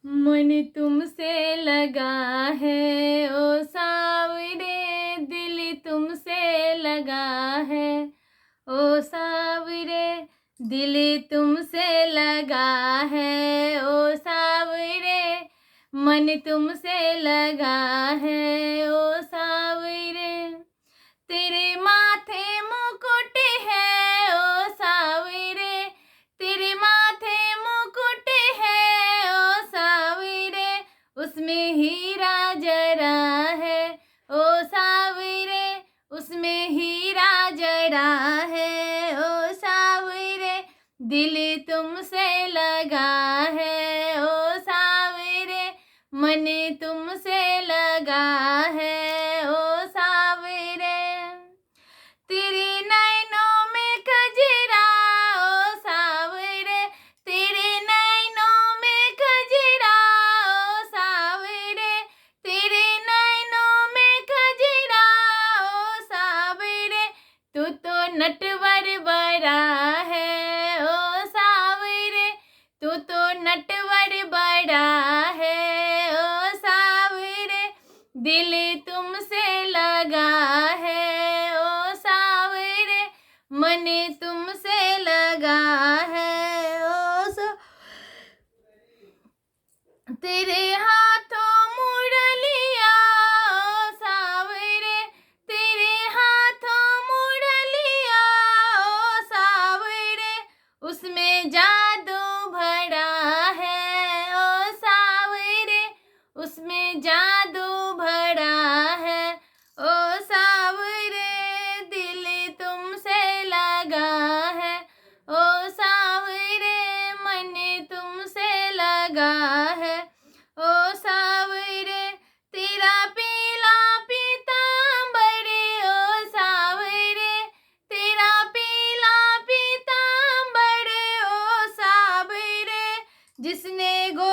मन तुमसे लगा है ओ सावरे, दिल तुमसे लगा है ओ सावरे, दिल तुमसे लगा है ओ सावरे, मन तुमसे लगा है ओ सावरे। तेरे माथे मुकुट है ओ सावरे, तेरे माथे मुकुट है ओ सावरे, उसमें हीरा जड़ा है ओ सावरे, उसमें हीरा जड़ा है ओ सावरे, दिल तुमसे लगा है ओ सावरे, मन तुमसे लगा है ओ सावरे। तेरे नैनों में कजरा ओ सावरे, तेरे नैनों में कजरा ओ सावरे, तेरे नैनों में कजरा ओ सावरे, तू तो नटवर बड़ा है ओ सावरे, तू तो नटवर बड़ा है ओ सावरे, दिल तुमसे लगा है ओ सावरे, मन तुमसे लगा है ओ तेरे हाथों मुरलिया ओ सावरे, तेरे हाथों मुरलिया ओ सावरे, उसमें जादू भरा है ओ सावरे, उसमें जादू भरा है ओ सावरे, दिल तुमसे लगा है ओ सावरे, मन तुमसे लगा है ओ सावरे, तेरा पीला पीतांबर ओ सावरे, तेरा पीला पीतांबर ओ सावरे, जिसने गो